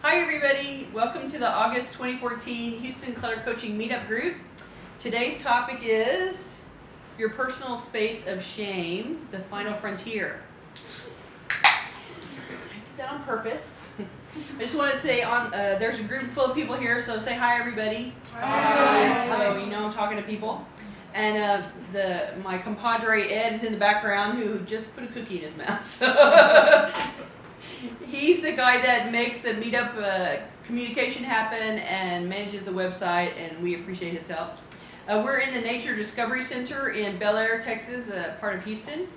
Hi everybody, welcome to the August 2014 Houston Clutter Coaching Meetup group. Today's topic is your personal space of shame, the final frontier. I did that on purpose. I just want to say there's a group full of people here, so say hi everybody. Hi. So you know I'm talking to people. And my compadre Ed is in the background who just put a cookie in his mouth. He's the guy that makes the meetup communication happen and manages the website, and we appreciate his help. We're in the Nature Discovery Center in Bel Air, Texas, part of Houston.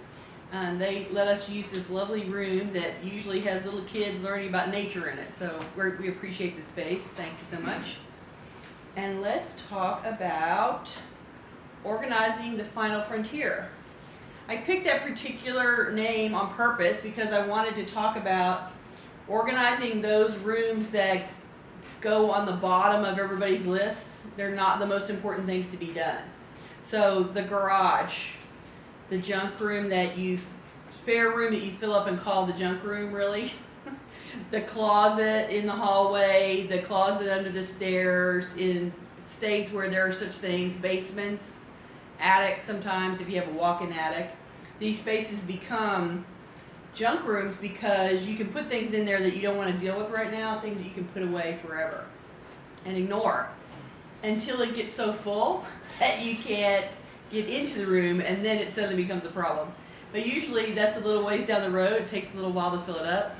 They let us use this lovely room that usually has little kids learning about nature in it, so we appreciate the space. Thank you so much. And let's talk about organizing the final frontier. I picked that particular name on purpose because I wanted to talk about organizing those rooms that go on the bottom of everybody's list. They're not the most important things to be done. So the garage, the junk room spare room that you fill up and call the junk room, really. The closet in the hallway, the closet under the stairs, in states where there are such things, basements, attic sometimes if you have a walk-in attic. These spaces become junk rooms because you can put things in there that you don't want to deal with right now, things that you can put away forever and ignore until it gets so full that you can't get into the room, and then it suddenly becomes a problem. But usually that's a little ways down the road. It takes a little while to fill it up.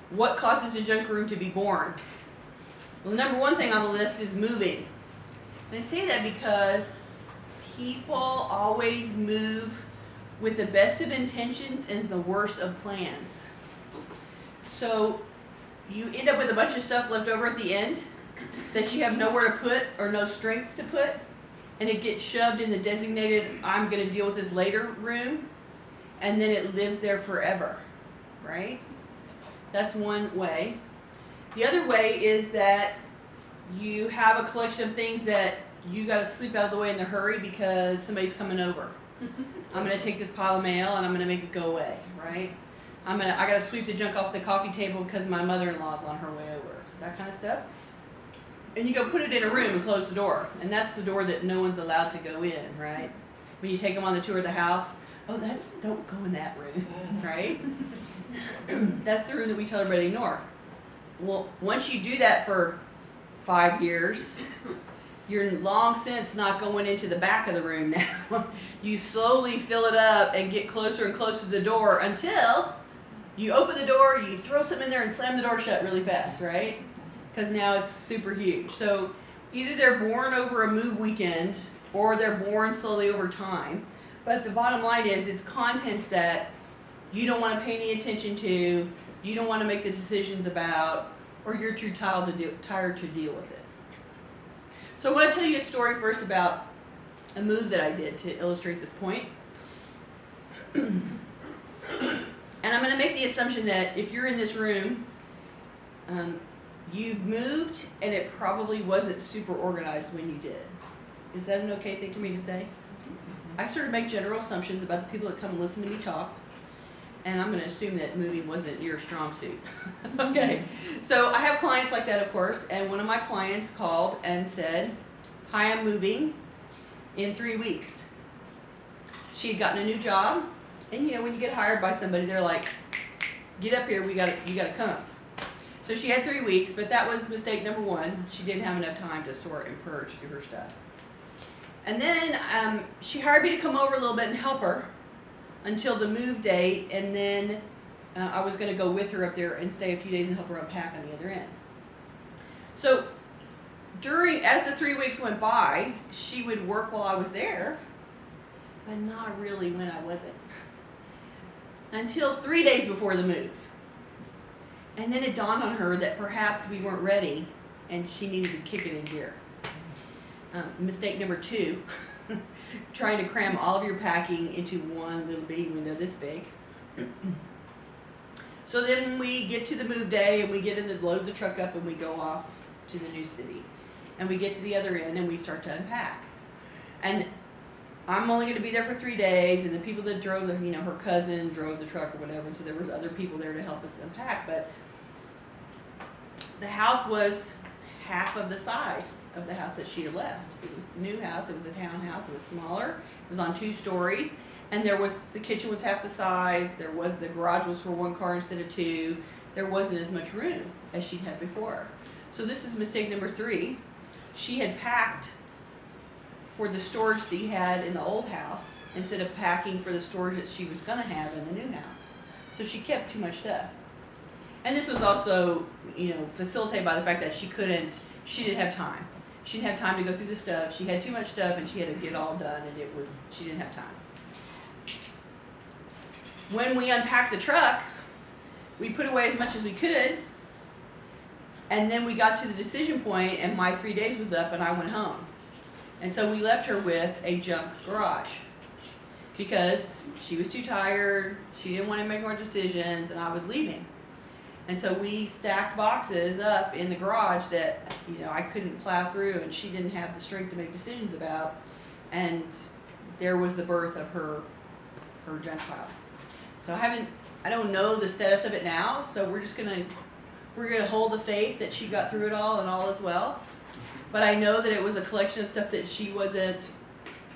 What causes a junk room to be born? Well, the number one thing on the list is moving. And I say that because people always move with the best of intentions and the worst of plans. So you end up with a bunch of stuff left over at the end that you have nowhere to put or no strength to put, and it gets shoved in the designated I'm going to deal with this later room, and then it lives there forever, right? That's one way. The other way is that you have a collection of things that you got to sweep out of the way in a hurry because somebody's coming over. I'm going to take this pile of mail and I'm going to make it go away, right? I got to sweep the junk off the coffee table because my mother-in-law's on her way over. That kind of stuff. And you go put it in a room and close the door. And that's the door that no one's allowed to go in, right? When you take them on the tour of the house, don't go in that room, right? That's the room that we tell everybody to ignore. Well, once you do that for 5 years, you're long since not going into the back of the room now. You slowly fill it up and get closer and closer to the door until you open the door, you throw something in there and slam the door shut really fast, right? Because now it's super huge. So either they're born over a move weekend or they're born slowly over time. But the bottom line is it's contents that you don't want to pay any attention to, you don't want to make the decisions about, or you're too tired to deal with it. So I want to tell you a story first about a move that I did to illustrate this point. And I'm going to make the assumption that if you're in this room, you've moved and it probably wasn't super organized when you did. Is that an okay thing for me to say? I sort of make general assumptions about the people that come and listen to me talk. And I'm going to assume that moving wasn't your strong suit. Okay, so I have clients like that, of course, and one of my clients called and said, "Hi, I'm moving in 3 weeks." She had gotten a new job, and you know when you get hired by somebody, they're like, "Get up here, you got to come." So she had 3 weeks, but that was mistake number one. She didn't have enough time to sort and purge her stuff. And then she hired me to come over a little bit and help her until the move date, and then I was going to go with her up there and stay a few days and help her unpack on the other end. So as the 3 weeks went by, she would work while I was there, but not really when I wasn't. Until 3 days before the move. And then it dawned on her that perhaps we weren't ready and she needed to kick it in gear. Mistake number two. Trying to cram all of your packing into one little bitty window this big. So then we get to the move day and we get in to load the truck up and we go off to the new city. And we get to the other end and we start to unpack. And I'm only going to be there for 3 days, and the people that drove her cousin drove the truck or whatever, and so there was other people there to help us unpack. But the house was half of the size of the house that she had left. It was a new house, it was a townhouse, it was smaller, it was on 2 stories, and the kitchen was half the size, the garage was for 1 car instead of 2, there wasn't as much room as she'd had before. So this is mistake number 3. She had packed for the storage that he had in the old house instead of packing for the storage that she was going to have in the new house. So she kept too much stuff. And this was also, facilitated by the fact that she didn't have time. She didn't have time to go through the stuff. She had too much stuff and she had to get it all done, and she didn't have time. When we unpacked the truck, we put away as much as we could, and then we got to the decision point and my 3 days was up and I went home. And so we left her with a junk garage because she was too tired, she didn't want to make more decisions, and I was leaving. And so we stacked boxes up in the garage that I couldn't plow through and she didn't have the strength to make decisions about, and there was the birth of her junk pile. So I don't know the status of it now, so we're gonna hold the faith that she got through it all and all is well. But I know that it was a collection of stuff that she wasn't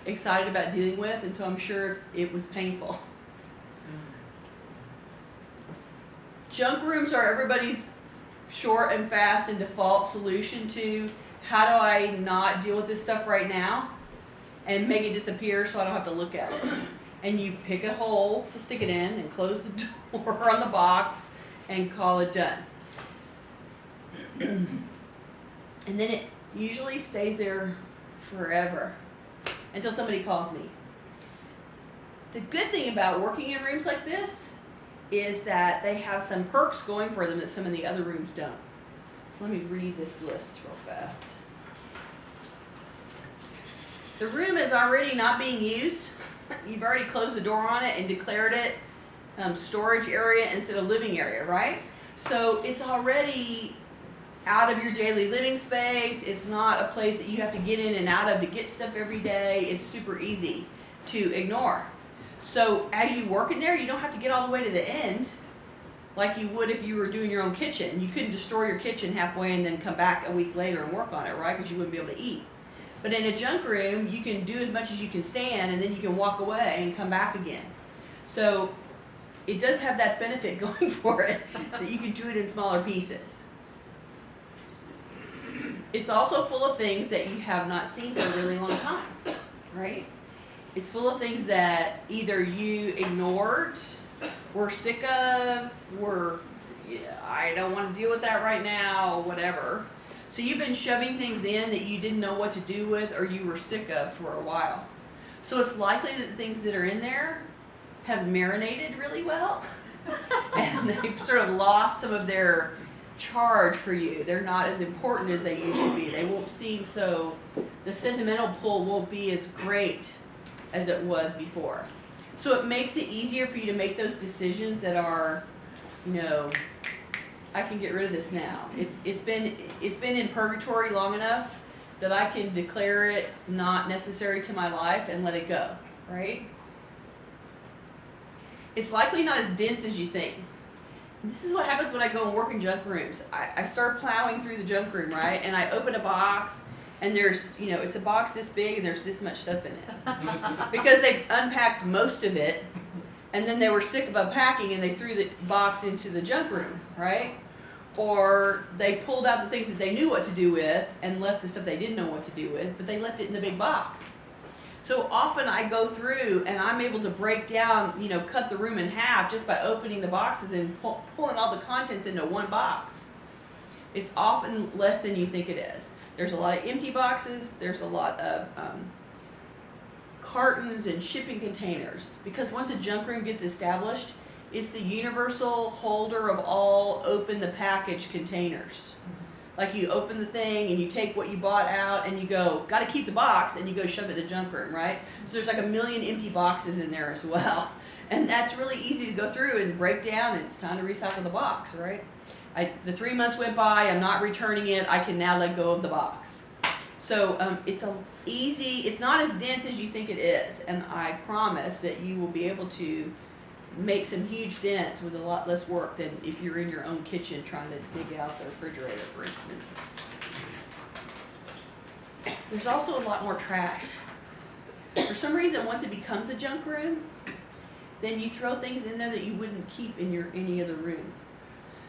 excited about dealing with, and so I'm sure it was painful. Junk rooms are everybody's short and fast and default solution to how do I not deal with this stuff right now and make it disappear so I don't have to look at it. And you pick a hole to stick it in and close the door on the box and call it done. And then it usually stays there forever until somebody calls me. The good thing about working in rooms like this is that they have some perks going for them that some of the other rooms don't. So let me read this list real fast. The room is already not being used. You've already closed the door on it and declared it storage area instead of living area, right? So it's already out of your daily living space. It's not a place that you have to get in and out of to get stuff every day. It's super easy to ignore. So as you work in there, you don't have to get all the way to the end like you would if you were doing your own kitchen. You couldn't destroy your kitchen halfway and then come back a week later and work on it, right? Because you wouldn't be able to eat. But in a junk room, you can do as much as you can stand, and then you can walk away and come back again. So it does have that benefit going for it, that you can do it in smaller pieces. It's also full of things that you have not seen for a really long time, right? It's full of things that either you ignored, were sick of, I don't want to deal with that right now, whatever. So you've been shoving things in that you didn't know what to do with or you were sick of for a while. So it's likely that the things that are in there have marinated really well and they've sort of lost some of their charge for you. They're not as important as they used to be. They won't seem so, the sentimental pull won't be as great as it was before. So it makes it easier for you to make those decisions that are, I can get rid of this now. It's been in purgatory long enough that I can declare it not necessary to my life and let it go, right? It's likely not as dense as you think. This is what happens when I go and work in junk rooms. I start plowing through the junk room, right? And I open a box and there's, it's a box this big and there's this much stuff in it. Because they unpacked most of it and then they were sick of unpacking and they threw the box into the junk room, right? Or they pulled out the things that they knew what to do with and left the stuff they didn't know what to do with, but they left it in the big box. So often I go through and I'm able to break down, cut the room in half just by opening the boxes and pulling all the contents into one box. It's often less than you think it is. There's a lot of empty boxes. There's a lot of cartons and shipping containers. Because once a junk room gets established, it's the universal holder of all open the package containers. Like you open the thing and you take what you bought out and you go, got to keep the box, and you go shove it in the junk room, right? So there's like a million empty boxes in there as well. And that's really easy to go through and break down, and it's time to recycle the box, right? The 3 months went by, I'm not returning it, I can now let go of the box. So it's not as dense as you think it is, and I promise that you will be able to make some huge dents with a lot less work than if you're in your own kitchen trying to dig out the refrigerator, for instance. There's also a lot more trash. For some reason, once it becomes a junk room, then you throw things in there that you wouldn't keep in your any other room.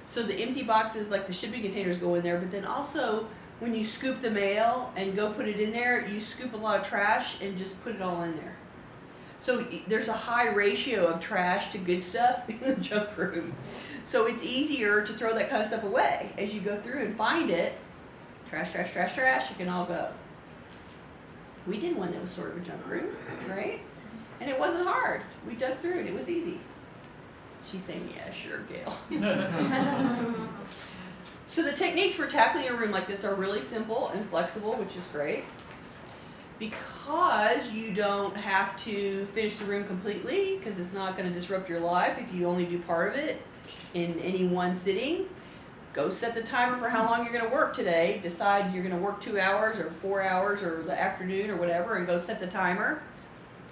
So the empty boxes, like the shipping containers, go in there, but then also when you scoop the mail and go put it in there, you scoop a lot of trash and just put it all in there. So there's a high ratio of trash to good stuff in the junk room. So it's easier to throw that kind of stuff away as you go through and find it. Trash, trash, trash, trash, it can all go. We did one that was sort of a junk room, right? And it wasn't hard. We dug through it. It was easy. She's saying, yeah, sure, Gayle. So the techniques for tackling a room like this are really simple and flexible, which is great. Because you don't have to finish the room completely, because it's not going to disrupt your life if you only do part of it in any one sitting. Go set the timer for how long you're going to work today. Decide you're going to work 2 hours or 4 hours or the afternoon or whatever, and go set the timer.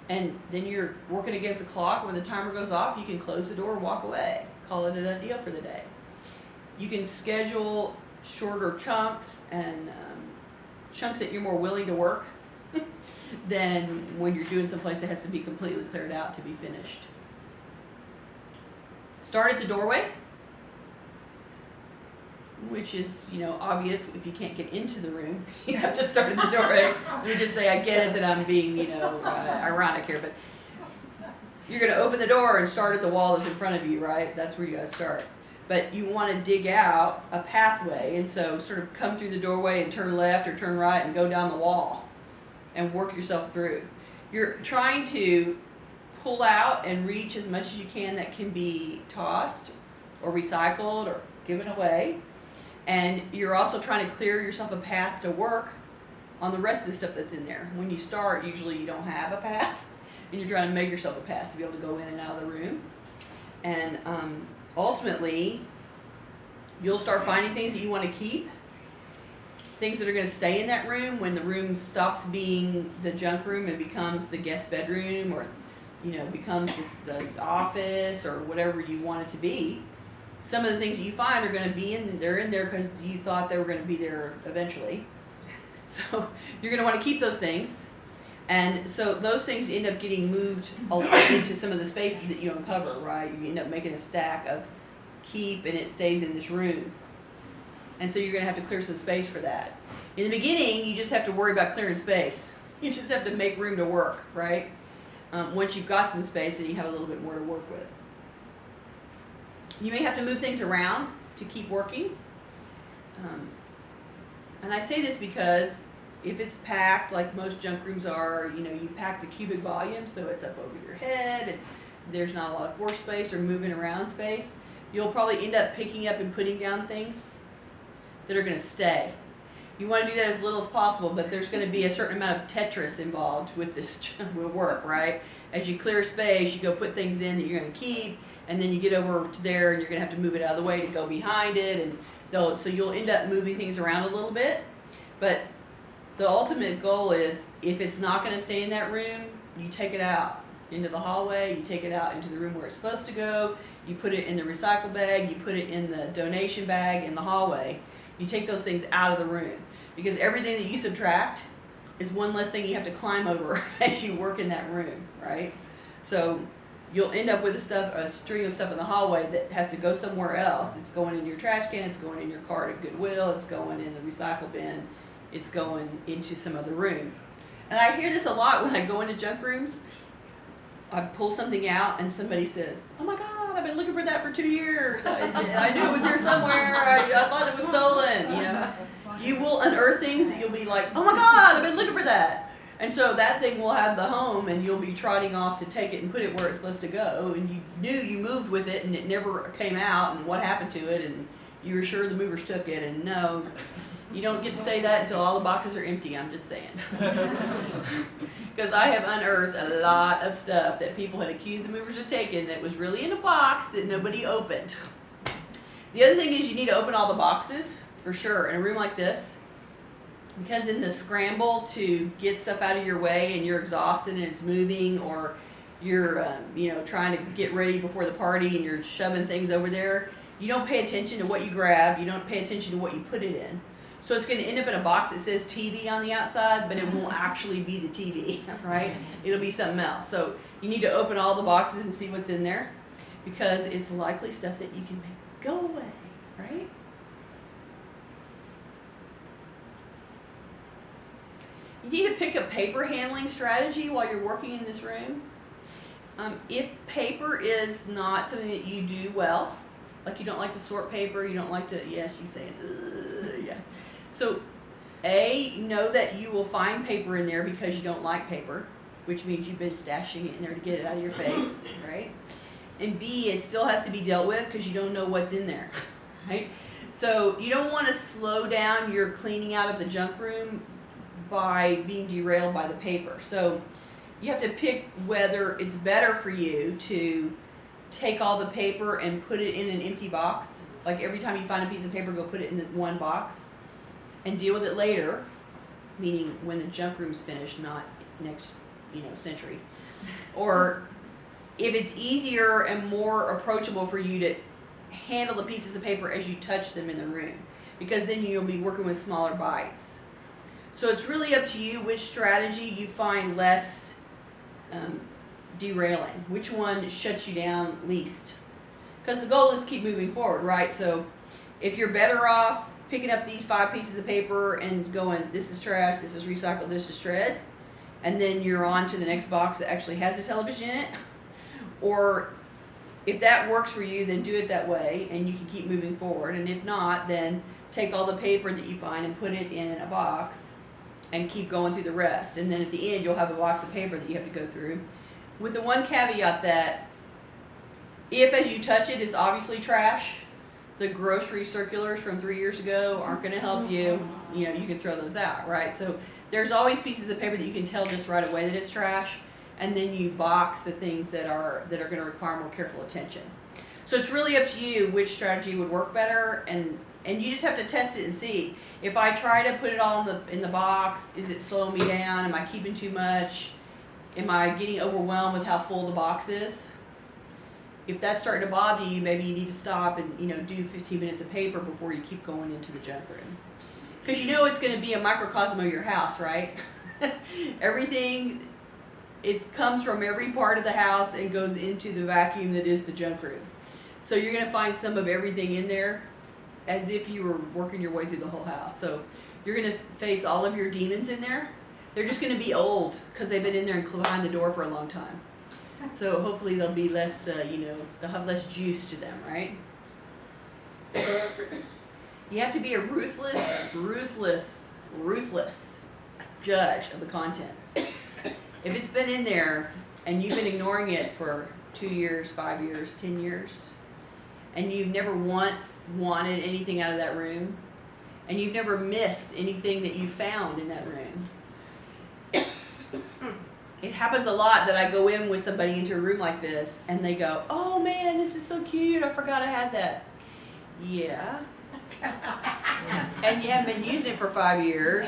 And then you're working against the clock. When the timer goes off, you can close the door and walk away. Call it a done deal for the day. You can schedule shorter chunks and chunks that you're more willing to work than when you're doing someplace that has to be completely cleared out to be finished. Start at the doorway, which is, obvious if you can't get into the room. You have to start at the doorway. Let me just say, I get it that I'm being, ironic here, but you're going to open the door and start at the wall that's in front of you, right? That's where you got to start. But you want to dig out a pathway, and so sort of come through the doorway and turn left or turn right and go down the wall and work yourself through. You're trying to pull out and reach as much as you can that can be tossed or recycled or given away. And you're also trying to clear yourself a path to work on the rest of the stuff that's in there. When you start, usually you don't have a path, and you're trying to make yourself a path to be able to go in and out of the room. And ultimately, you'll start finding things that you want to keep, things that are going to stay in that room when the room stops being the junk room and becomes the guest bedroom, or becomes the office or whatever you want it to be. Some of the things that you find are going to be they're in there because you thought they were going to be there eventually. So you're going to want to keep those things. And so those things end up getting moved into some of the spaces that you uncover, right? You end up making a stack of keep, and it stays in this room. And so you're going to have to clear some space for that. In the beginning, you just have to worry about clearing space. You just have to make room to work, right? Once you've got some space, then you have a little bit more to work with. You may have to move things around to keep working. And I say this because if it's packed, like most junk rooms are, you pack the cubic volume, so it's up over your head, there's not a lot of floor space or moving around space, you'll probably end up picking up and putting down things that are going to stay. You want to do that as little as possible, but there's going to be a certain amount of Tetris involved with this work, right? As you clear space, you go put things in that you're going to keep, and then you get over to there and you're going to have to move it out of the way to go behind it, and so you'll end up moving things around a little bit. But the ultimate goal is, if it's not going to stay in that room, you take it out into the hallway, you take it out into the room where it's supposed to go, you put it in the recycle bag, you put it in the donation bag in the hallway. You take those things out of the room, because everything that you subtract is one less thing you have to climb over as you work in that room, right? So you'll end up with a string of stuff in the hallway that has to go somewhere else. It's going in your trash can, it's going in your cart at Goodwill, it's going in the recycle bin, it's going into some other room. And I hear this a lot when I go into junk rooms. I pull something out and somebody says, "Oh my God, I've been looking for that for 2 years. I knew it was here somewhere. I thought it was stolen." You will unearth things that you'll be like, "Oh my God, I've been looking for that." And so that thing will have the home, and you'll be trotting off to take it and put it where it's supposed to go. And you knew you moved with it, and it never came out, and what happened to it, and you were sure the movers took it. And no, you don't get to say that until all the boxes are empty, I'm just saying. Because I have unearthed a lot of stuff that people had accused the movers of taking that was really in a box that nobody opened. The other thing is, you need to open all the boxes, for sure, in a room like this. Because in the scramble to get stuff out of your way and you're exhausted and it's moving, or you're trying to get ready before the party and you're shoving things over there, you don't pay attention to what you grab, you don't pay attention to what you put it in. So it's going to end up in a box that says TV on the outside, but it won't actually be the TV, right? It'll be something else. So you need to open all the boxes and see what's in there, because it's likely stuff that you can make go away, right? You need to pick a paper handling strategy while you're working in this room. If paper is not something that you do well, like you don't like to sort paper, you don't like to, yeah, she's saying, yeah. So, know that you will find paper in there because you don't like paper, which means you've been stashing it in there to get it out of your face, right? And B, it still has to be dealt with because you don't know what's in there, right? So you don't want to slow down your cleaning out of the junk room by being derailed by the paper. So you have to pick whether it's better for you to take all the paper and put it in an empty box. Like every time you find a piece of paper, go put it in the one box and deal with it later, meaning when the junk room's finished, not next, century. Or if it's easier and more approachable for you to handle the pieces of paper as you touch them in the room, because then you'll be working with smaller bites. So it's really up to you which strategy you find less derailing, which one shuts you down least. Because the goal is to keep moving forward, right? So if you're better off picking up these 5 pieces of paper and going, this is trash, this is recycled, this is shred, and then you're on to the next box that actually has a television in it, or if that works for you, then do it that way and you can keep moving forward. And if not, then take all the paper that you find and put it in a box and keep going through the rest. And then at the end, you'll have a box of paper that you have to go through. With the one caveat that if as you touch it, it's obviously trash, the grocery circulars from 3 years ago aren't going to help you. You can throw those out, right? So there's always pieces of paper that you can tell just right away that it's trash, and then you box the things that are going to require more careful attention. So it's really up to you which strategy would work better, and you just have to test it and see. If I try to put it all in the box, is it slowing me down? Am I keeping too much? Am I getting overwhelmed with how full the box is? If that's starting to bother you, maybe you need to stop and do 15 minutes of paper before you keep going into the junk room. Because it's going to be a microcosm of your house, right? Everything, it comes from every part of the house and goes into the vacuum that is the junk room. So you're going to find some of everything in there as if you were working your way through the whole house. So you're going to face all of your demons in there. They're just going to be old because they've been in there and behind the door for a long time. So hopefully they'll be less, they'll have less juice to them, right? You have to be a ruthless judge of the contents. If it's been in there and you've been ignoring it for 2 years, 5 years, 10 years, and you've never once wanted anything out of that room, and you've never missed anything that you found in that room, it happens a lot that I go in with somebody into a room like this, and they go, oh man, this is so cute, I forgot I had that. Yeah. And you haven't been using it for 5 years,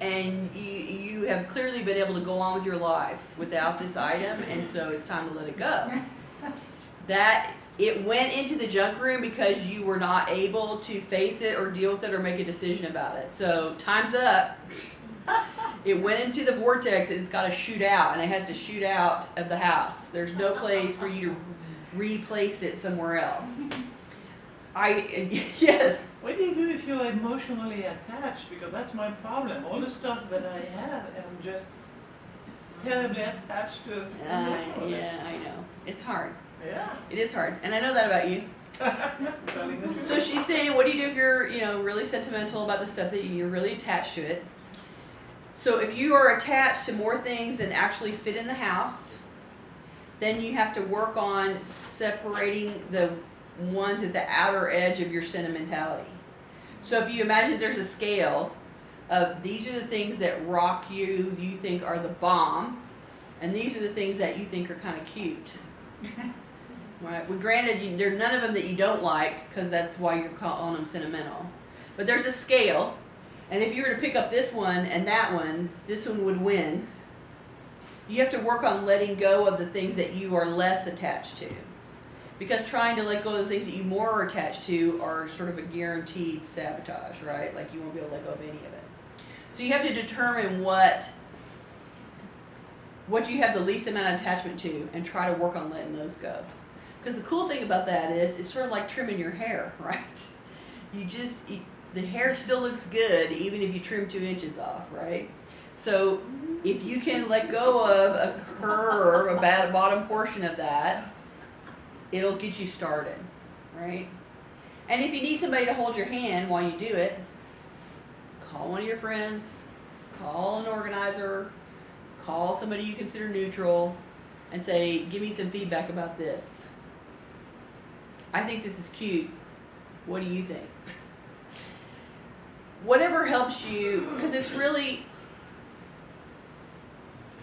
and you have clearly been able to go on with your life without this item, and so it's time to let it go. That it went into the junk room because you were not able to face it or deal with it or make a decision about it. So time's up. It went into the vortex and it's got to shoot out, and it has to shoot out of the house. There's no place for you to replace it somewhere else. Yes. What do you do if you're emotionally attached? Because that's my problem. All the stuff that I have, I'm just terribly attached to emotionally. Yeah, I know. It's hard. Yeah. It is hard, and I know that about you. So she's saying, what do you do if you're, really sentimental about the stuff that you're really attached to it? So if you are attached to more things than actually fit in the house, then you have to work on separating the ones at the outer edge of your sentimentality. So if you imagine there's a scale of these are the things that rock you, you think are the bomb, and these are the things that you think are kind of cute. Right? Well, granted, there are none of them that you don't like, because that's why you're calling them sentimental. But there's a scale, and if you were to pick up this one and that one, this one would win. You have to work on letting go of the things that you are less attached to. Because trying to let go of the things that you more are attached to are sort of a guaranteed sabotage, right? Like you won't be able to let go of any of it. So you have to determine what you have the least amount of attachment to and try to work on letting those go. Because the cool thing about that is it's sort of like trimming your hair, right? The hair still looks good even if you trim 2 inches off, right? So if you can let go of a curve, a bad bottom portion of that, it'll get you started, right? And if you need somebody to hold your hand while you do it, call one of your friends, call an organizer, call somebody you consider neutral, and say, give me some feedback about this. I think this is cute. What do you think? Whatever helps you, because it's really,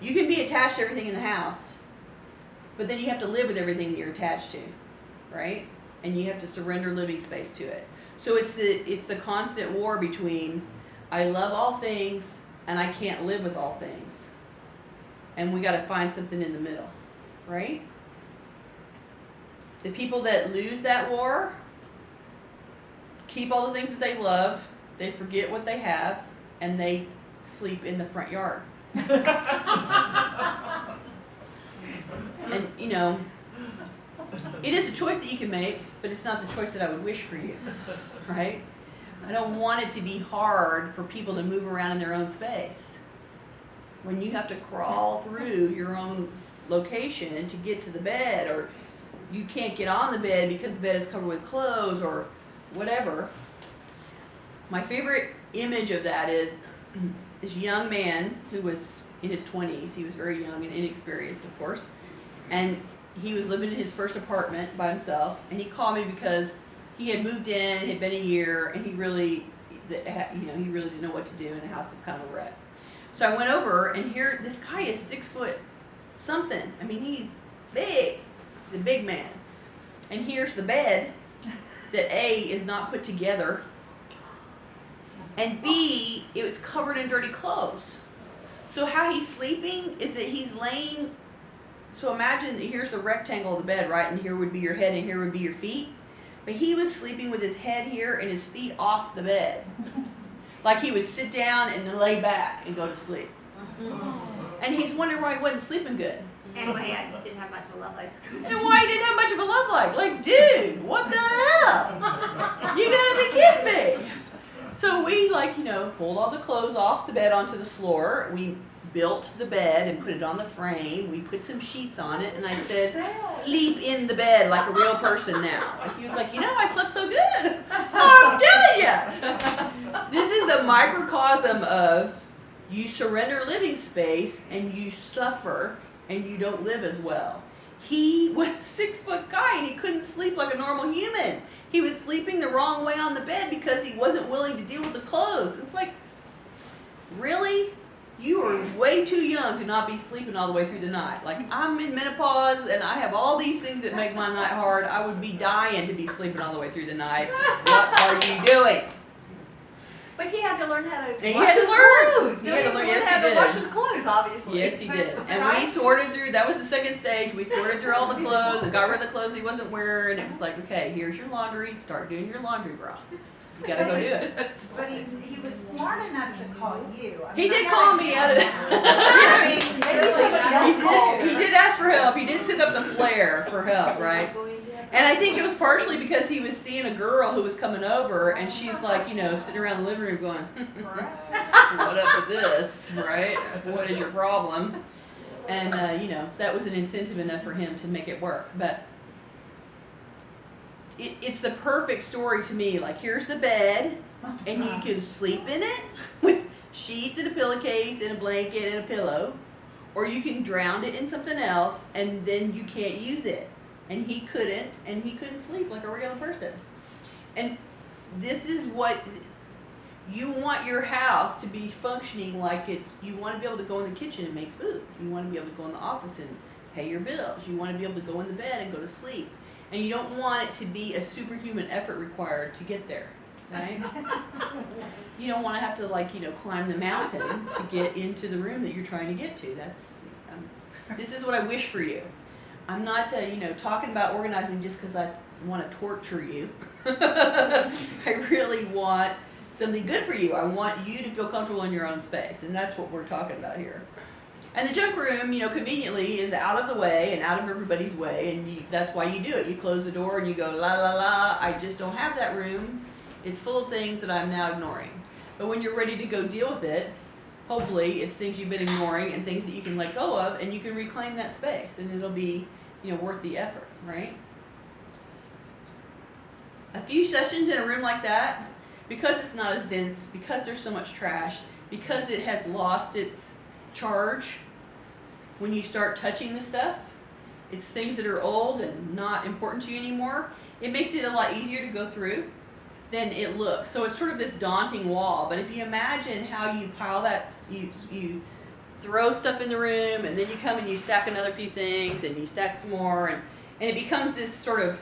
you can be attached to everything in the house, but then you have to live with everything that you're attached to, right? And you have to surrender living space to it. So it's the constant war between I love all things and I can't live with all things. And we got to find something in the middle, right? The people that lose that war keep all the things that they love, they forget what they have, and they sleep in the front yard. And, you know, it is a choice that you can make, but it's not the choice that I would wish for you, right? I don't want it to be hard for people to move around in their own space. When you have to crawl through your own location to get to the bed, or you can't get on the bed because the bed is covered with clothes or whatever. My favorite image of that is this young man who was in his 20s. He was very young and inexperienced, of course. And he was living in his first apartment by himself. And he called me because he had moved in, it had been a year, and he really didn't know what to do, and the house was kind of a wreck. So I went over, and here, this guy is 6 foot something. I mean, he's big, the big man. And here's the bed that A, is not put together, and B, it was covered in dirty clothes. So how he's sleeping is that he's laying, so imagine that here's the rectangle of the bed, right? And here would be your head and here would be your feet. But he was sleeping with his head here and his feet off the bed. Like he would sit down and then lay back and go to sleep. And he's wondering why he wasn't sleeping good. And why I didn't have much of a love life. And why he didn't have much of a love life. Like, dude, what the hell? You gotta be kidding me. So we, pulled all the clothes off the bed onto the floor. We built the bed and put it on the frame. We put some sheets on it, and I said, sleep in the bed like a real person now. Like, he was like, I slept so good. I'm telling you. This is a microcosm of you surrender living space and you suffer and you don't live as well. He was a 6 foot guy and he couldn't sleep like a normal human. He was sleeping the wrong way on the bed because he wasn't willing to deal with the clothes. It's like, really? You are way too young to not be sleeping all the way through the night. Like, I'm in menopause and I have all these things that make my night hard. I would be dying to be sleeping all the way through the night. What are you doing? But he had to learn how to And wash his clothes. He had to learn, yes, how he to did. wash his clothes, obviously. Yes, he did. And we sorted through, that was the second stage. We sorted through all the clothes and got rid of the clothes he wasn't wearing. It was like, okay, here's your laundry. Start doing your laundry, bro. You gotta go do it. But he was smart enough to call you. He did call me out of it. He did ask for help. He did send up the flare for help, right? And I think it was partially because he was seeing a girl who was coming over, and she's like, sitting around the living room going, what up with this, right? What is your problem? And, that was an incentive enough for him to make it work. But it's the perfect story to me. Like, here's the bed, and you can sleep in it with sheets and a pillowcase and a blanket and a pillow, or you can drown it in something else, and then you can't use it. And he couldn't sleep like a regular person. And this is what you want your house to be functioning like. You want to be able to go in the kitchen and make food. You want to be able to go in the office and pay your bills. You want to be able to go in the bed and go to sleep. And you don't want it to be a superhuman effort required to get there, right? You don't want to have to climb the mountain to get into the room that you're trying to get to. This is what I wish for you. I'm not, talking about organizing just because I want to torture you. I really want something good for you. I want you to feel comfortable in your own space, and that's what we're talking about here. And the junk room, conveniently is out of the way and out of everybody's way, and that's why you do it. You close the door and you go, la la la, I just don't have that room. It's full of things that I'm now ignoring. But when you're ready to go deal with it, hopefully it's things you've been ignoring and things that you can let go of, and you can reclaim that space, and it'll be, worth the effort, right? A few sessions in a room like that, because it's not as dense, because there's so much trash, because it has lost its charge, when you start touching the stuff, it's things that are old and not important to you anymore, it makes it a lot easier to go through than it looks. So it's sort of this daunting wall, but if you imagine how you pile that, you throw stuff in the room, and then you come and you stack another few things, and you stack some more, and it becomes this sort of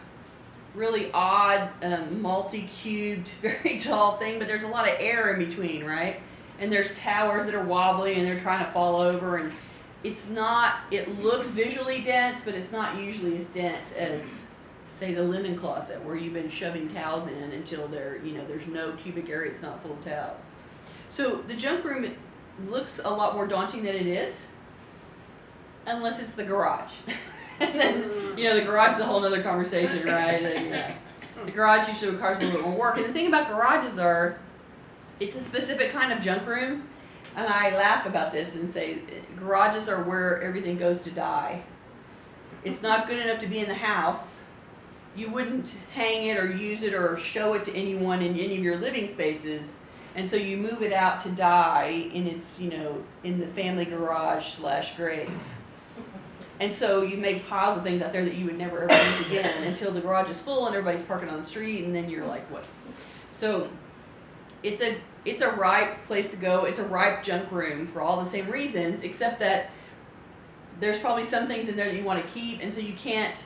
really odd, multi-cubed, very tall thing, but there's a lot of air in between, right? And there's towers that are wobbly, and they're trying to fall over, and it looks visually dense, but it's not usually as dense as, say, the linen closet, where you've been shoving towels in until there's no cubic area, it's not full of towels. So the junk room looks a lot more daunting than it is, unless it's the garage. And then, the garage is a whole other conversation, right? And, the garage usually requires a little bit more work. And the thing about garages it's a specific kind of junk room, and I laugh about this and say garages are where everything goes to die. It's not good enough to be in the house. You wouldn't hang it or use it or show it to anyone in any of your living spaces, and so you move it out to die in its, in the family garage / grave. And so you make piles of things out there that you would never ever use again until the garage is full and everybody's parking on the street, and then you're like, what? So it's a ripe place to go. It's a ripe junk room for all the same reasons, except that there's probably some things in there that you want to keep, and so you can't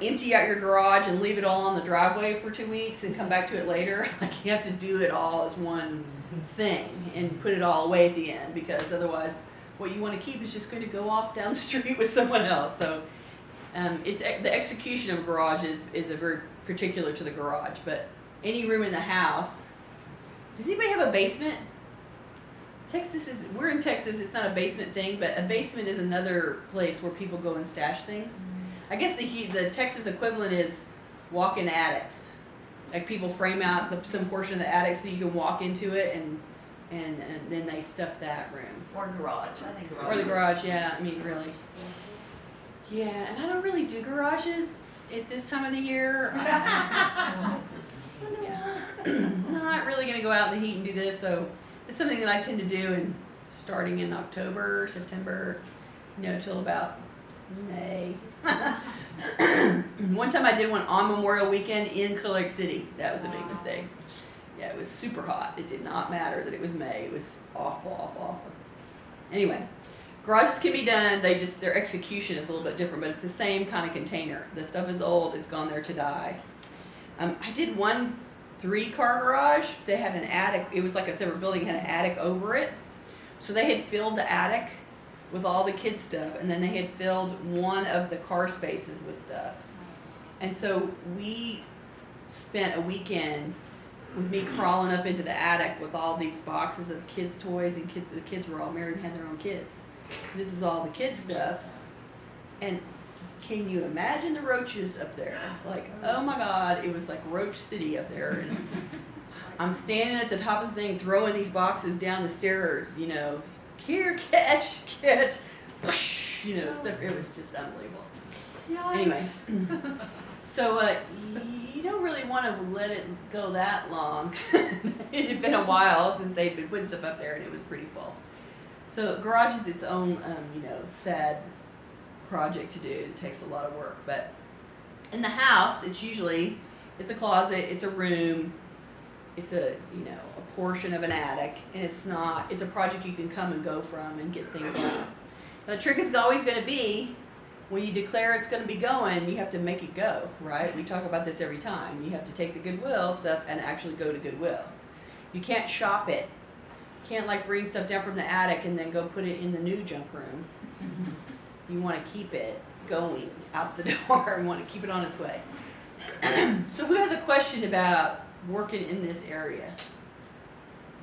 empty out your garage and leave it all on the driveway for 2 weeks and come back to it later. Like, you have to do it all as one thing and put it all away at the end, because otherwise what you want to keep is just going to go off down the street with someone else. So the execution of a garage is a very particular to the garage, but any room in the house. Does anybody have a basement? We're in Texas, it's not a basement thing, but a basement is another place where people go and stash things. I guess the Texas equivalent is walk-in attics. Like, people frame out some portion of the attic so you can walk into it, and then they stuff that room. Or garage, I think garage. Or the garage, yeah, I mean, really. Yeah, and I don't really do garages at this time of the year. Not really going to go out in the heat and do this, so it's something that I tend to do starting in October, September, till about May. One time I did one on Memorial Weekend in Clear Lake City. That was a big mistake. Yeah, it was super hot. It did not matter that it was May. It was awful. Anyway, garages can be done. Their execution is a little bit different, but it's the same kind of container. The stuff is old. It's gone there to die. I did one 3-car garage. They had an attic. It was like a separate building, had an attic over it. So they had filled the attic with all the kids' stuff, and then they had filled one of the car spaces with stuff. And so we spent a weekend with me crawling up into the attic with all these boxes of kids' toys, and the kids were all married and had their own kids. This is all the kids' stuff. And can you imagine the roaches up there? Like, oh my God, it was like Roach City up there. And I'm standing at the top of the thing, throwing these boxes down the stairs, here, catch, stuff. It was just unbelievable. Yikes. Anyway, so you don't really want to let it go that long. It had been a while since they'd been putting stuff up there, and it was pretty full. So garage is its own, sad project to do. It takes a lot of work. But in the house, it's a closet, it's a room, it's a portion of an attic, and it's a project you can come and go from and get things out. Now, the trick is always going to be, when you declare it's going to be going, you have to make it go, right? We talk about this every time. You have to take the Goodwill stuff and actually go to Goodwill. You can't shop it. You can't bring stuff down from the attic and then go put it in the new junk room. You want to keep it going out the door and want to keep it on its way. So who has a question about working in this area?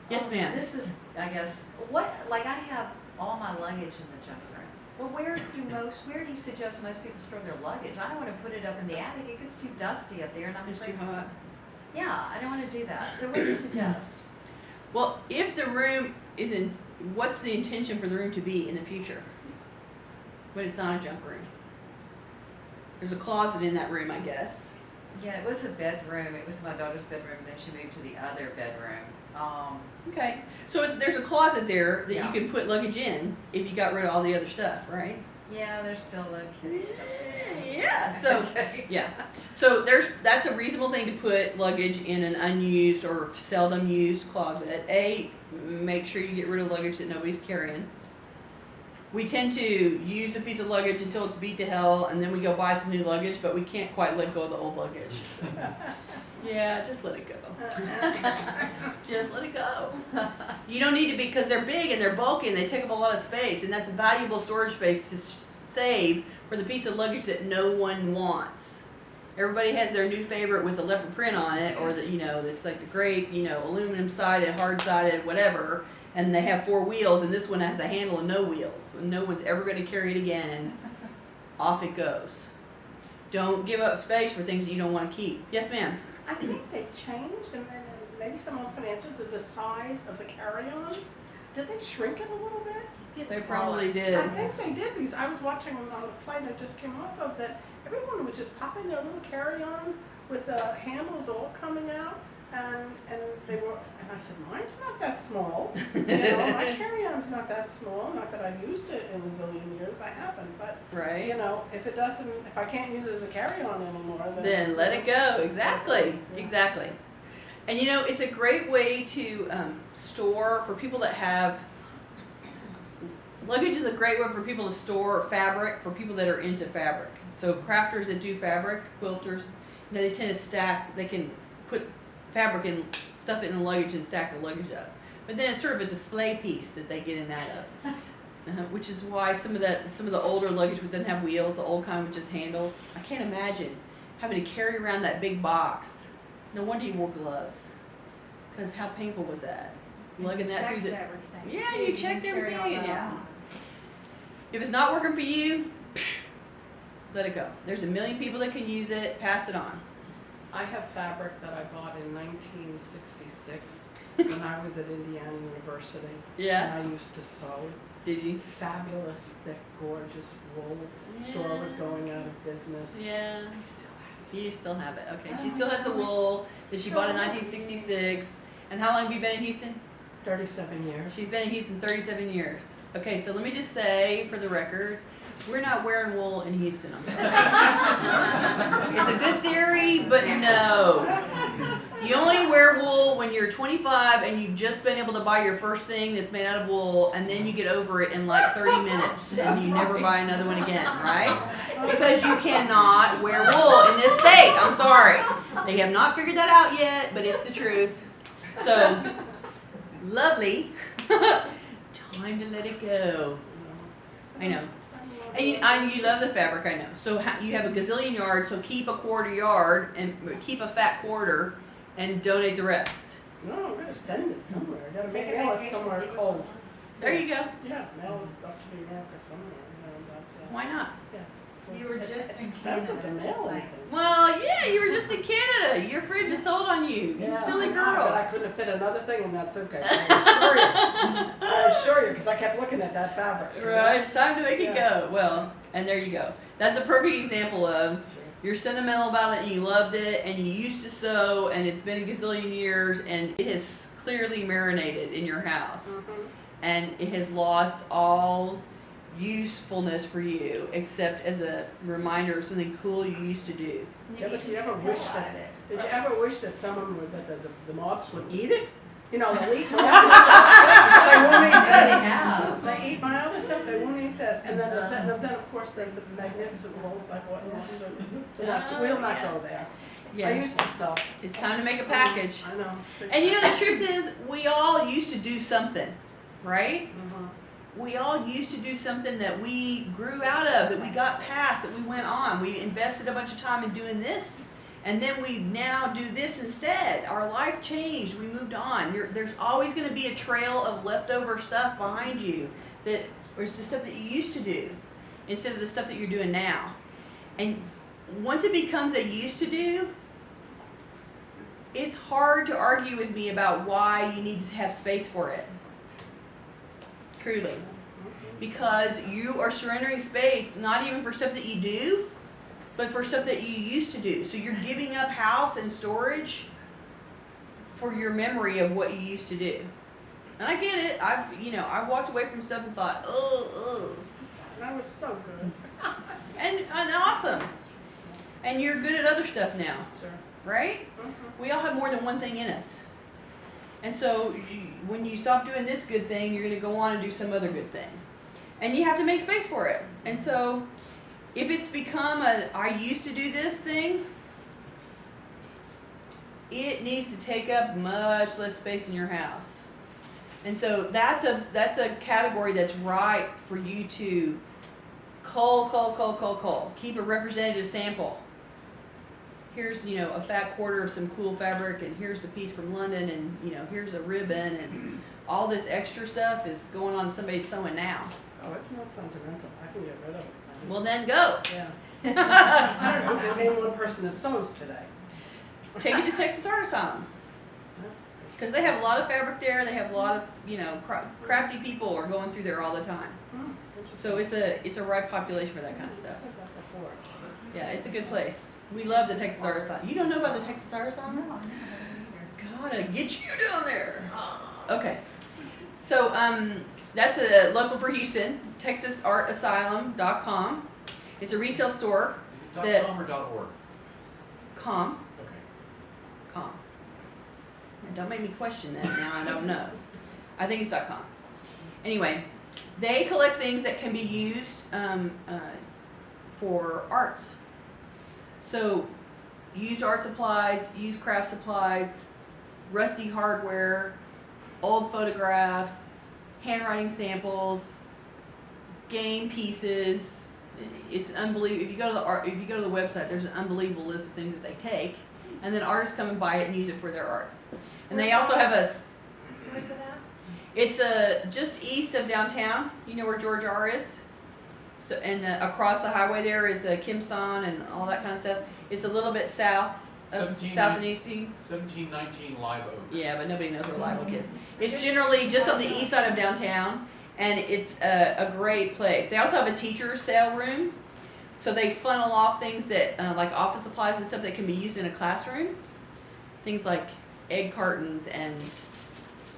Yes, ma'am. This is, I guess, like I have all my luggage in the junk room. Well, where do you suggest most people store their luggage? I don't want to put it up in the attic. It gets too dusty up there, and I'm It's afraid too hot. Yeah, I don't want to do that. So what do you suggest? Well, if the room isn't, what's the intention for the room to be in the future? But it's not a junk room. There's a closet in that room, I guess. Yeah, it was a bedroom. It was my daughter's bedroom, and then she moved to the other bedroom. Okay, so there's a closet there that Yeah. you can put luggage in if you got rid of all the other stuff, right? Yeah, there's still the kitty stuff. Yeah, so Okay. yeah, so that's a reasonable thing to put luggage in an unused or seldom used closet. Make sure you get rid of luggage that nobody's carrying. We tend to use a piece of luggage until it's beat to hell, and then we go buy some new luggage, but we can't quite let go of the old luggage. Yeah, just let it go. Just let it go. You don't need to be, because they're big and they're bulky and they take up a lot of space, and that's valuable storage space to save for the piece of luggage that no one wants. Everybody has their new favorite with the leopard print on it, or the, it's like the great, aluminum sided, hard sided, whatever, and they have 4 wheels, and this one has a handle and no wheels, and no one's ever going to carry it again. Off it goes. Don't give up space for things that you don't want to keep. Yes, ma'am. I think they've changed, and maybe someone else can answer, the size of the carry-on. Did they shrink it a little bit? It's getting They smaller. probably did. I think they did, because I was watching them on the flight I just came off of, that everyone was just popping their little carry-ons with the handles all coming out, and they were, and I said, mine's not that small. My carry-on's not that small, not that I've used it in a zillion years, I haven't, but, Right? if I can't use it as a carry-on anymore, Then let it go. Exactly. Exactly. And it's a great way to store for people that have luggage. Is a great way for people to store fabric for people that are into fabric. So crafters that do fabric, quilters, they tend to stack. They can put fabric and stuff it in the luggage and stack the luggage up. But then it's sort of a display piece that they get in that of. Which is why some of the older luggage didn't have wheels, the old kind with just handles. I can't imagine having to carry around that big box. No wonder you wore gloves, because how painful was that? Lugging that through the. everything. Yeah, too. you checked can carry everything. all that Yeah. on. If it's not working for you, let it go. There's a million people that can use it. Pass it on. I have fabric that I bought in 1966 when I was at Indiana University. Yeah. And I used to sew. Did you? Fabulous, thick, gorgeous wool. Store was going out of business. Yeah. I still have You still have it. Okay. She still has the wool that she bought in 1966. And how long have you been in Houston? 37 years. She's been in Houston 37 years. Okay, so let me just say for the record, we're not wearing wool in Houston. I'm sorry. It's a good theory, but no. You only wear wool when you're 25 and you've just been able to buy your first thing that's made out of wool, and then you get over it in like 30 minutes and you never buy another one again, right? Because you cannot wear wool in this state. I'm sorry. They have not figured that out yet, but it's the truth. So, lovely. Time to let it go. I know. And you love the fabric, I know. So you have a gazillion yards, so keep a quarter yard and keep a fat quarter and donate the rest. No, I'm gonna send it somewhere. I gotta Take a mail it vacation, somewhere leave it cold. There you go. Yeah, mail it up to New York or somewhere, but, Why not? yeah. You were It's just in expensive to Canada, mail just saying. anything. Well, yeah, you were just in Canada. Your fridge is sold on you. You Yeah, silly I know, but I girl. couldn't have fit another thing in that suitcase. I assure you, because I kept looking at that fabric. Right, it's time to make it Yeah. go. Well, and there you go. That's a perfect example of Sure. you're sentimental about it and you loved it and you used to sew and it's been a gazillion years and it has clearly marinated in your house. Mhm. And it has lost all usefulness for you except as a reminder of something cool you used to do. Yeah, but do you ever wish that? Did you ever wish that someone would, that the moths would eat it? They'll eat my other stuff. They won't eat this. have. They eat my other stuff. They won't eat this. And then of course there's the magnificent holes like what? We'll not go there. I Yeah, used to sew. it's time to make a package. I know. And the truth is, we all used to do something, right? Mhm. we all used to do something that we grew out of, that we got past, that we went on. We invested a bunch of time in doing this, and then we now do this instead. Our life changed. We moved on. There's always going to be a trail of leftover stuff behind you that was the stuff that you used to do instead of the stuff that you're doing now. And once it becomes a used to do, it's hard to argue with me about why you need to have space for it. Truly. Because you are surrendering space, not even for stuff that you do, but for stuff that you used to do. So you're giving up house and storage for your memory of what you used to do. And I get it. I walked away from stuff and thought, oh. That was so good. And awesome. And you're good at other stuff now, Sure. right? Mm-hmm. We all have more than one thing in us. And so when you stop doing this good thing, you're going to go on and do some other good thing. And you have to make space for it. And so if it's become I used to do this thing, it needs to take up much less space in your house. And so that's a category that's ripe for you to cull. Keep a representative sample. Here's, a fat quarter of some cool fabric, and here's a piece from London, and, here's a ribbon, and all this extra stuff is going on somebody's sewing now. Oh, it's not sentimental. I can get rid of it. Well, then go. Yeah. I don't know. Name one person that sews today. Take it to Texas Art Asylum. That's Because they have a lot of fabric there. They have a lot of, crafty people are going through there all the time. So it's a ripe population for that kind of stuff. Yeah, it's a good place. We love the Texas Art Asylum. You don't know about the Texas Art Asylum? No, I never heard either. Gotta get you down there. Okay. So that's a local for Houston, texasartasylum.com. It's a resale store. Is it .com or .org? Com. Okay. Com. And don't make me question that now. I don't know. I think it's .com. Anyway, they collect things that can be used for art. So, used art supplies, used craft supplies, rusty hardware, old photographs, handwriting samples, game pieces. It's unbelievable. If you go to the website, there's an unbelievable list of things that they take, and then artists come and buy it and use it for their art. And they also have a. Where's it at? It's just east of downtown. You know where George R is? So, and across the highway there is Kim Son and all that kind of stuff. It's a little bit south and easty. 1719 Live Oak. Yeah, but nobody knows where Live Oak is. It's generally just on the east side of downtown, and it's a great place. They also have a teacher's sale room, so they funnel off things that like office supplies and stuff that can be used in a classroom. Things like egg cartons and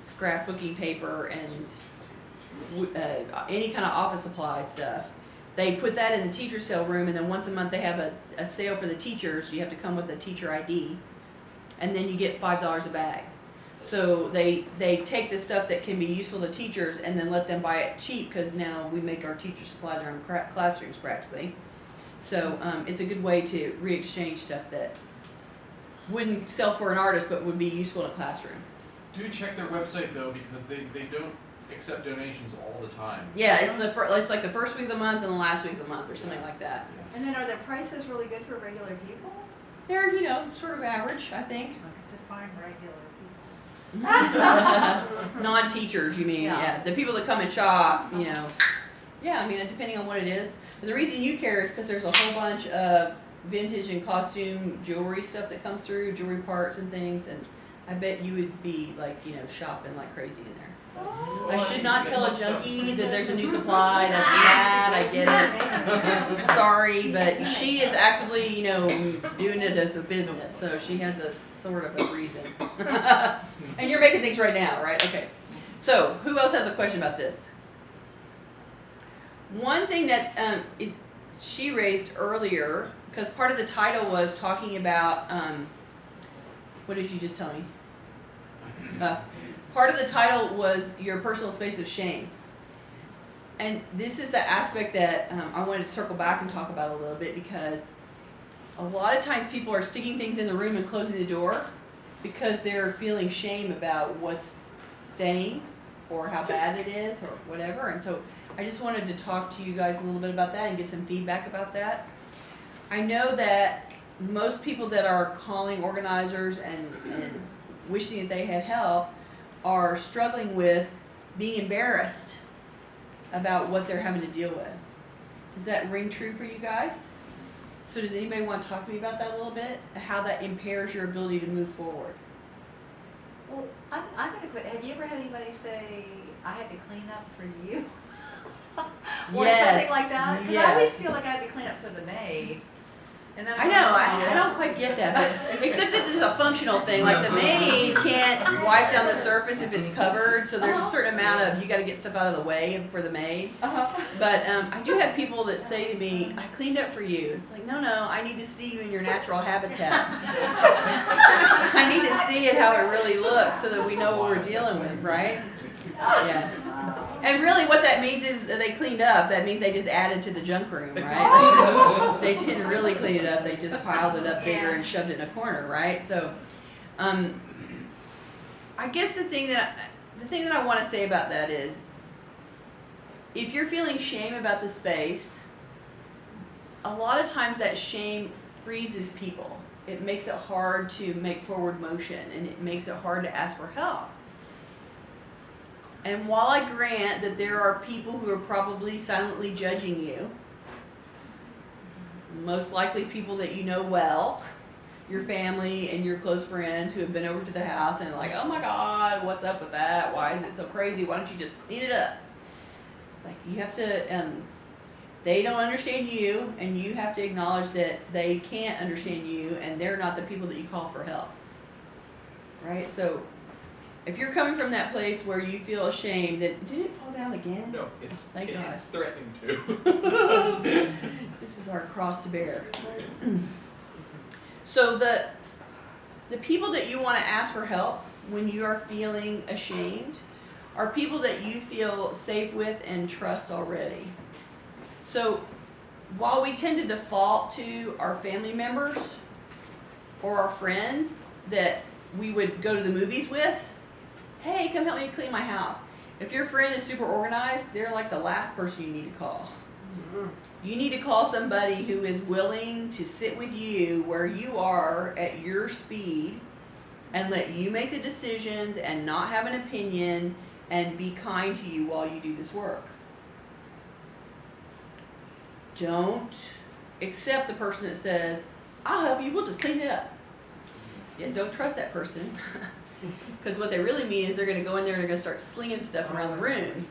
scrapbooking paper and any kind of office supply stuff. They put that in the teacher's sale room, and then once a month they have a sale for the teachers. You have to come with a teacher ID, and then you get $5 a bag. So they take the stuff that can be useful to teachers and then let them buy it cheap, because now we make our teachers supply their own classrooms practically. So it's a good way to re-exchange stuff that wouldn't sell for an artist but would be useful in a classroom. Do check their website though, because they don't accept donations all the time. Yeah, it's like the first week of the month and the last week of the month or something like that. Yeah. And then are the prices really good for regular people? They're, sort of average, I think. Define regular Non-teachers, you mean? Yeah. Yeah, the people that come and shop, Yeah, I mean, depending on what it is. But the reason you care is because there's a whole bunch of vintage and costume jewelry stuff that comes through, jewelry parts and things, and I bet you would be shopping like crazy in there. I should not tell a junkie that there's a new supply. That's bad. I get it. Sorry, but she is actively, doing it as a business, so she has a sort of a reason. And you're making things right now, right? Okay. So, who else has a question about this? One thing that she raised earlier, because part of the title was talking about, what did you just tell me? Part of the title was your personal space of shame. And this is the aspect that I wanted to circle back and talk about a little bit, because a lot of times people are sticking things in the room and closing the door because they're feeling shame about what's staying. or how bad it is or whatever. And so I just wanted to talk to you guys a little bit about that and get some feedback about that. I know that most people that are calling organizers and wishing that they had help are struggling with being embarrassed about what they're having to deal with. Does that ring true for you guys? So does anybody want to talk to me about that a little bit? How that impairs your ability to move forward? Well, I'm gonna quit. Have you ever had anybody say, I had to clean up for you? Or something like that? Because I always feel like I have to clean up for the maid. And then I know, I don't quite get that, but except that there's a functional thing, like the maid can't wipe down the surface if it's covered, so there's a certain amount of, you gotta get stuff out of the way for the maid. But I do have people that say to me, I cleaned up for you. It's like, no, I need to see you in your natural habitat. I need to see it how it really looks so that we know what we're dealing with, right? Yeah. And really what that means is that they cleaned up. That means they just added to the junk room, right? They didn't really clean it up. They just piled it up bigger and shoved it in a corner, right? So I guess the thing that I want to say about that is, if you're feeling shame about the space, a lot of times that shame freezes people. It makes it hard to make forward motion, and it makes it hard to ask for help. And while I grant that there are people who are probably silently judging you, most likely people that you know well, your family and your close friends who have been over to the house and are like, oh my God, what's up with that? Why is it so crazy? Why don't you just clean it up? It's like you have to, they don't understand you, and you have to acknowledge that they can't understand you, and they're not the people that you call for help. Right? So if you're coming from that place where you feel ashamed that, did it fall down again? No, it's Thank God. it's threatening to. This is our cross to bear. So the people that you want to ask for help when you are feeling ashamed are people that you feel safe with and trust already. So while we tend to default to our family members or our friends that we would go to the movies with, hey, come help me clean my house. If your friend is super organized, they're like the last person you need to call. You need to call somebody who is willing to sit with you where you are at your speed and let you make the decisions and not have an opinion and be kind to you while you do this work. Don't accept the person that says, I'll help you, we'll just clean it up. Yeah, don't trust that person. Because what they really mean is they're going to go in there and they're going to start slinging stuff around the room.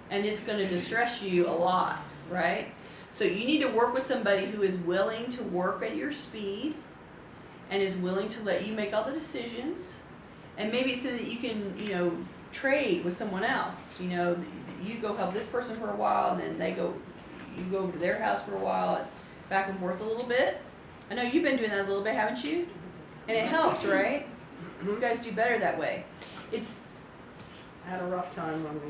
And it's going to distress you a lot, right? So you need to work with somebody who is willing to work at your speed and is willing to let you make all the decisions. And maybe it's so that you can, trade with someone else. You go help this person for a while, and then you go over to their house for a while, and back and forth a little bit. I know you've been doing that a little bit, haven't you? And it helps, right? You guys do better that way. I had a rough time on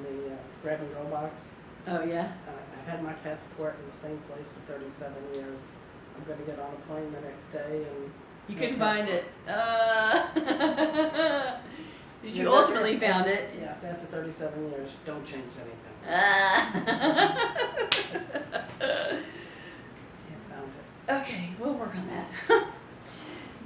the grab and go box. Oh yeah? I've had my passport in the same place for 37 years. I'm going to get on a plane the next day and... You couldn't find it. You ultimately found it. Yes, after 37 years, don't change anything. Found it. Okay, we'll work on that.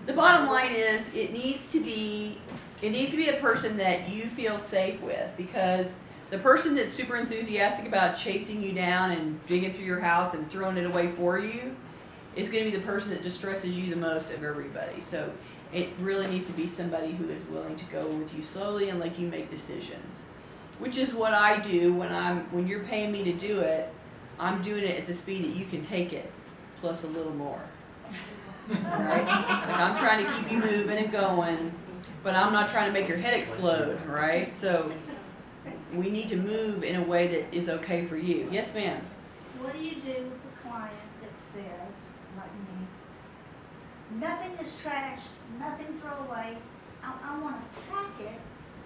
The bottom line is it needs to be a person that you feel safe with, because the person that's super enthusiastic about chasing you down and digging through your house and throwing it away for you is going to be the person that distresses you the most of everybody. So it really needs to be somebody who is willing to go with you slowly and let you make decisions, which is what I do when you're paying me to do it. I'm doing it at the speed that you can take it, plus a little more. Right? Like I'm trying to keep you moving and going, but I'm not trying to make your head explode, right? So we need to move in a way that is okay for you. Yes, ma'am? What do you do with the client that says, like me, nothing is trash, nothing throw away, I want to pack it,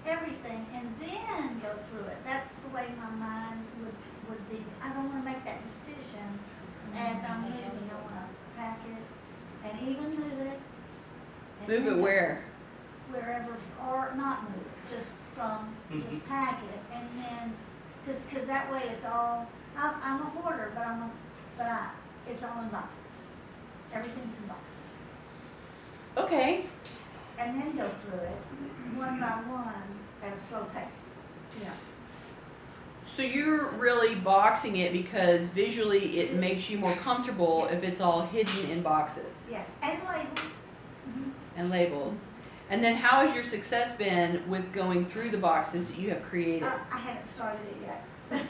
everything, and then go through it. That's the way my mind would be. I don't want to make that decision as I'm moving. I want to pack it and even move it. Move it where? Wherever, or not move it, just from just pack it, and then, cause that way it's all, I'm a hoarder, but it's all in boxes. Everything's in boxes. Okay. And then go through it one by one at a slow pace. Yeah. So you're really boxing it because visually it makes you more comfortable if it's all hidden in boxes Yes, and labeled. Mhm. and labeled. And then how has your success been with going through the boxes that you have created? I haven't started it yet.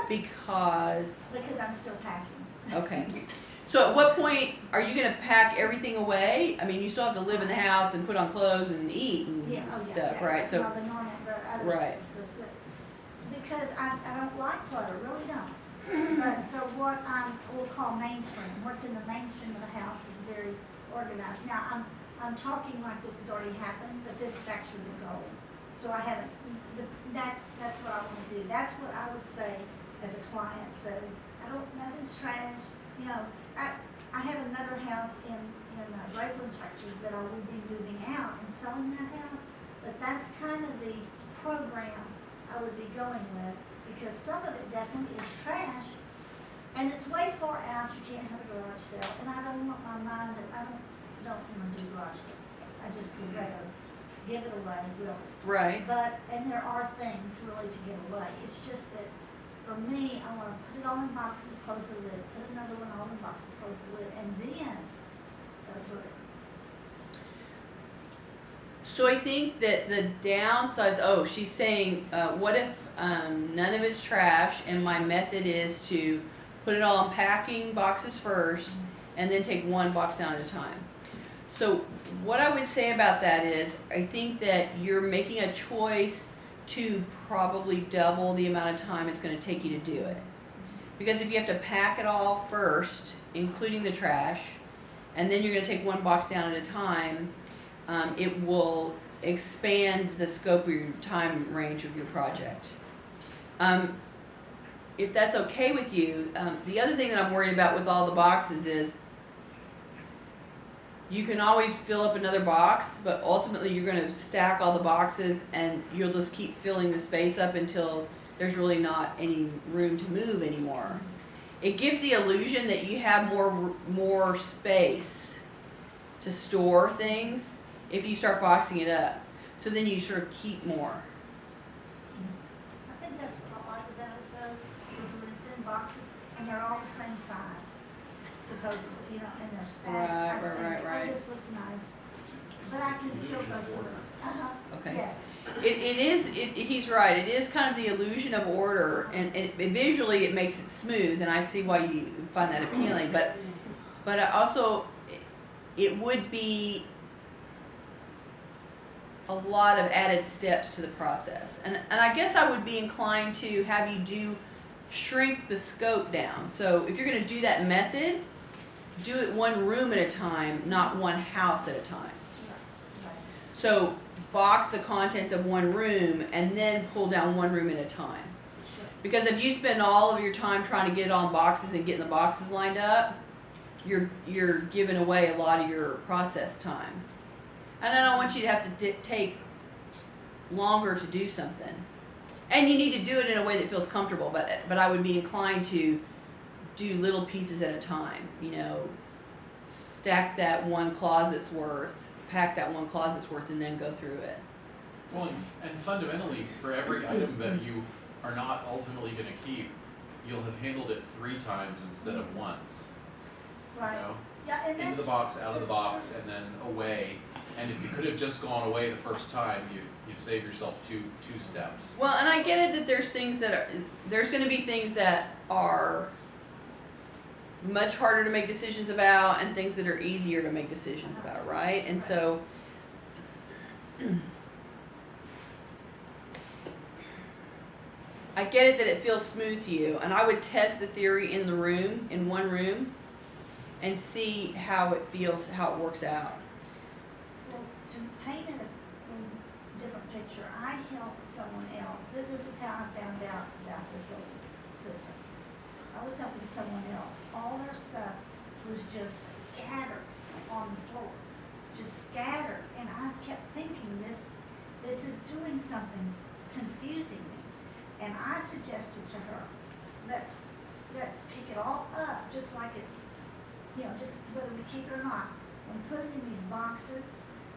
Because, Because I'm still packing. okay. So at what point are you gonna pack everything away? I mean, you still have to live in the house and put on clothes and eat and Yeah, oh yeah, stuff, yeah. right? So, Well, the normal, the others, right. Because I don't like clutter, really don't. But so what we'll call mainstream, what's in the mainstream of the house is very organized. Now, I'm talking like this has already happened, but this is actually the goal. So I haven't, that's what I want to do. That's what I would say as a client, so nothing's trash. You know, I have another house in Lakeland, Texas that I will be moving out and selling that house, but that's kind of the program I would be going with, because some of it definitely is trash, and it's way far out. You can't have a garage sale, and I don't want my mind. I don't want to do garage sales. I just would rather give it away, really. right. But and there are things really to give away. It's just that for me, I want to put it all in boxes, close the lid, put another one all in boxes, close the lid, and then go through it. So I think that the downsides, she's saying, what if none of it's trash and my method is to put it all in packing boxes first and then take one box down at a time. So what I would say about that is, I think that you're making a choice to probably double the amount of time it's going to take you to do it. Because if you have to pack it all first, including the trash, and then you're going to take one box down at a time, it will expand the scope of your time range of your project. If that's okay with you, the other thing that I'm worried about with all the boxes is you can always fill up another box, but ultimately you're going to stack all the boxes and you'll just keep filling the space up until there's really not any room to move anymore. It gives the illusion that you have more space to store things if you start boxing it up. So then you sort of keep more. I think that's what I like about it though, is when it's in boxes and they're all the same size, supposedly, and they're stacked. Right. Oh, this looks nice, but I can still go through it. Okay. Yes. He's right. It is kind of the illusion of order, and visually it makes it smooth, and I see why you find that appealing. But I also, it would be a lot of added steps to the process, and I guess I would be inclined to have you shrink the scope down. So if you're going to do that method, do it one room at a time, not one house at a time. Right. So box the contents of one room and then pull down one room at a time. Sure. Because if you spend all of your time trying to get it all in boxes and getting the boxes lined up, you're giving away a lot of your process time. And I don't want you to have to take longer to do something. And you need to do it in a way that feels comfortable, but I would be inclined to do little pieces at a time. Stack that one closet's worth, pack that one closet's worth, and then go through it. Well, and fundamentally, for every item that you are not ultimately going to keep, you'll have handled it 3 times instead of once. Right. Yeah, and Into the box, out of the box, and then away. And if you could have just gone away the first time, you've saved yourself two steps. Well, and I get it that there's going to be things that are much harder to make decisions about and things that are easier to make decisions about, right? And so I get it that it feels smooth to you, and I would test the theory in one room, and see how it feels, how it works out. Well, to paint a different picture, I helped someone else. This is how I found out about this little system. I was helping someone else. All their stuff was just scattered on the floor, just scattered. And I kept thinking, this is doing something. something confusing me. And I suggested to her, let's pick it all up, just like it's, just whether we keep it or not, and put it in these boxes,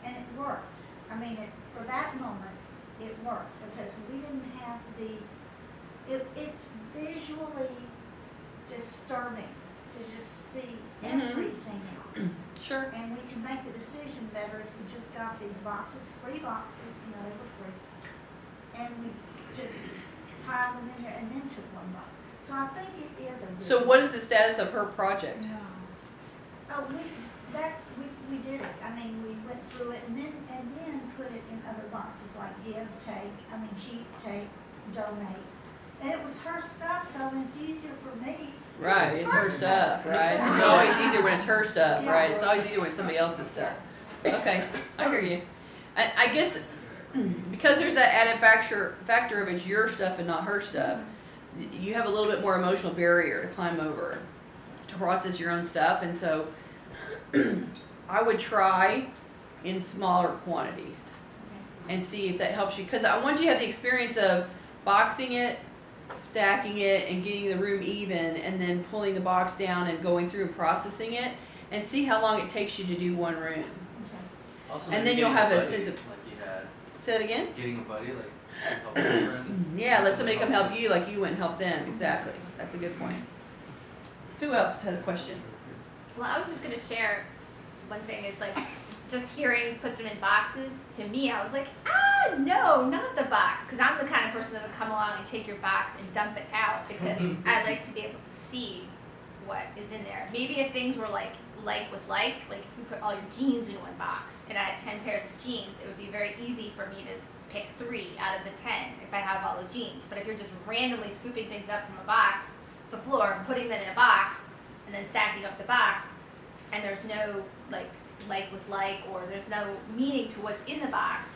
and it worked. I mean, for that moment, it worked, because we didn't have it's visually disturbing to just see everything out. Sure. And we can make the decision better if we just got these boxes, free boxes, they were free. And we just piled them in there and then took one box. So I think it is a good. So what is the status of her project? Oh, we did it. I mean, we went through it and then put it in other boxes like give, keep, take, donate. And it was her stuff though, and it's easier for me. Right, it's her stuff, right? It's always easier when it's her stuff, right? It's always easier when it's somebody else's stuff. Okay, I hear you. I guess because there's that added factor of it's your stuff and not her stuff, you have a little bit more emotional barrier to climb over, to process your own stuff, and so I would try in smaller quantities and see if that helps you, because I want you to have the experience of boxing it, stacking it, and getting the room even, and then pulling the box down and going through and processing it, and see how long it takes you to do one room. Also, And maybe then you'll getting have a a buddy, sense of. like you had. Say it again? Getting a buddy, like help a friend. Yeah, let somebody come help you like you went and help them. Exactly. That's a good point. Who else had a question? Well, I was just gonna share one thing is like just hearing put them in boxes. To me, I was like, no, not the box, because I'm the kind of person that would come along and take your box and dump it out because I like to be able to see what is in there. Maybe if things were like with like if we put all your jeans in one box and I had 10 pairs of jeans, it would be very easy for me to pick 3 out of the 10 if I have all the jeans. But if you're just randomly scooping things up from a box, the floor, and putting them in a box, and then stacking up the box, and there's no like with like, or there's no meaning to what's in the box,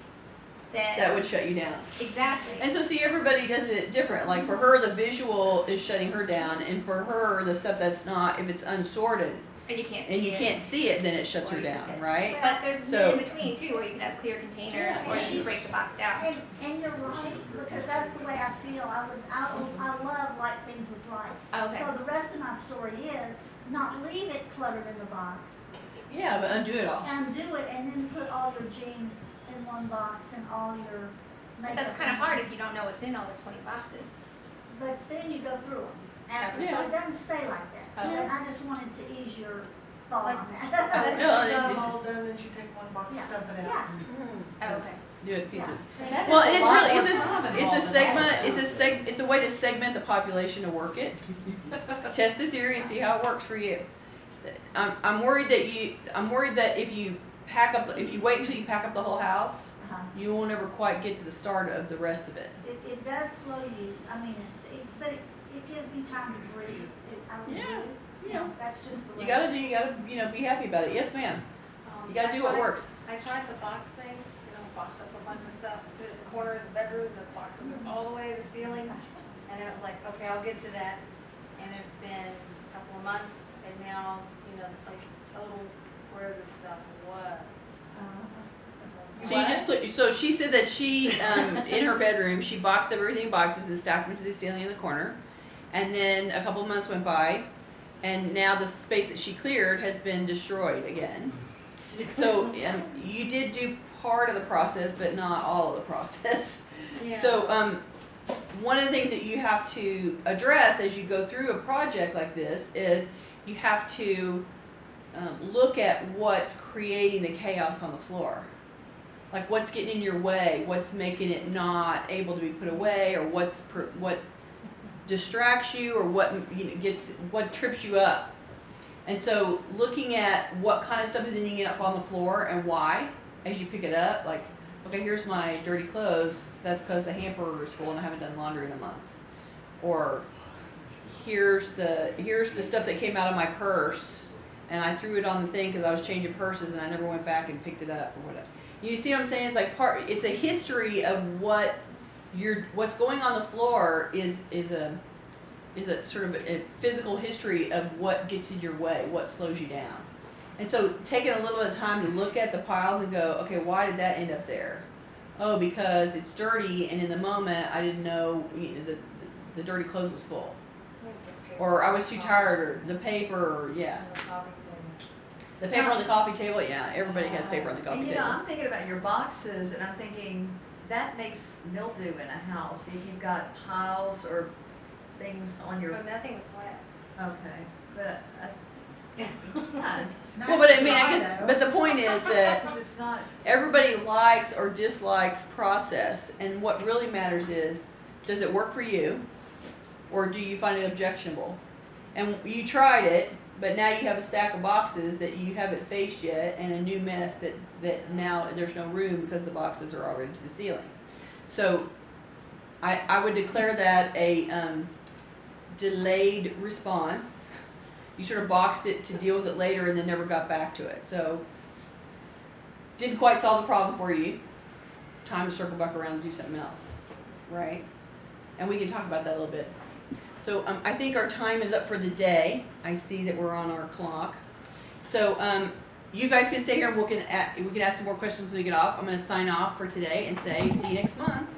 then That would shut you down. exactly. And so see, everybody does it different. Like for her, the visual is shutting her down, and for her, the stuff that's not, if it's unsorted And you can't and see you it. can't see it, then it shuts Or her you down, just- right? But there's So- in between too, where you can have clear containers, or you can break the box down. And you're right, because that's the way I feel. I love like things with life. Okay. So the rest of my story is not leave it cluttered in the box. Yeah, but undo it all. Undo it and then put all your jeans in one box and all your But makeup. that's kind of hard if you don't know what's in all the 20 boxes. But then you go through them after, so Yeah. it doesn't stay like that. Okay. And I just wanted to ease your thought Like- on that. Then she No, got it's- them all done, then she take one box, Yeah. stuff it out. Yeah. Oh, okay. Do it pieces. Yeah. Well, is it's a lot really more it's time a involved in segment. all of It's a way to segment the population to work it. Test the theory and see how it works for you. I'm worried that if you wait until you pack up the whole house, Uh-huh. you won't ever quite get to the start of the rest of it. It does slow you, I mean, but it gives me time to breathe. I really Yeah, do. yeah. That's just the way. You gotta be happy about it. Yes, ma'am. You gotta do what works. I tried the box thing, boxed up a bunch of stuff, put it in the corner of the bedroom, the boxes are all the way to the ceiling. And then it was like, okay, I'll get to that. And it's been a couple of months, and now, the place is total where the stuff was. So you just put. So she said that she in her bedroom she boxed up everything in boxes and stacked them to the ceiling in the corner, and then a couple of months went by, and now the space that she cleared has been destroyed again. So you did do part of the process, but not all of the process. Yeah. So one of the things that you have to address as you go through a project like this is you have to look at what's creating the chaos on the floor. Like what's getting in your way, what's making it not able to be put away, or what distracts you, or what what trips you up. And so looking at what kind of stuff is ending up on the floor and why, as you pick it up, like, okay, here's my dirty clothes, that's because the hamper is full and I haven't done laundry in a month. Or here's the stuff that came out of my purse and I threw it on the thing because I was changing purses and I never went back and picked it up or whatever. You see what I'm saying? It's like it's a history of what's going on the floor is a sort of a physical history of what gets in your way, what slows you down. And so taking a little bit of time to look at the piles and go, okay, why did that end up there? oh, because it's dirty, and in the moment I didn't know, the dirty clothes was full, or I was too tired, or the paper, or yeah, the paper on the coffee table. Yeah, everybody has paper on the coffee And table. I'm thinking about your boxes, and I'm thinking that makes mildew in a house if you've got piles or things on your. But nothing's wet. Okay, but yeah, Well, but I mean, I guess, but the point is that because it's not. everybody likes or dislikes process, and what really matters is, does it work for you, or do you find it objectionable? And you tried it, but now you have a stack of boxes that you haven't faced yet, and a new mess that now there's no room because the boxes are already to the ceiling. So I would declare that a delayed response. You sort of boxed it to deal with it later and then never got back to it. So didn't quite solve the problem for you. Time to circle back around and do something else, right? And we can talk about that a little bit. So I think our time is up for the day. I see that we're on our clock. So you guys can stay here and we can ask some more questions when we get off. I'm going to sign off for today and say see you next month.